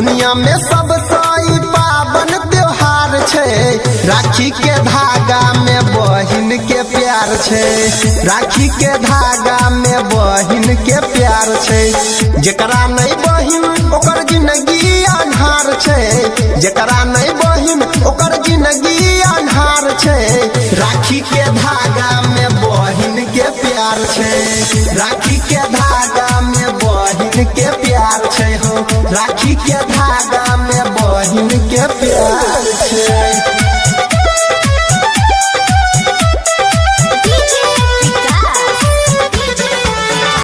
दुनिया में सबसे ई पावन त्योहार छे। राखी के धागा में बहिन के प्यार छे। राखी के धागा में बहिन के प्यार छे। जेकरा नहीं बहिन ओकर जिंदगी अन्हार छे। जेकरा नहीं बहिन ओकर जिंदगी अन्हार छे। राखी के धागा में बहिन के प्यार छे। राखी के धागा में बहिन के प्यार छे हो। राखी के धागा में बहिन के प्यार छे।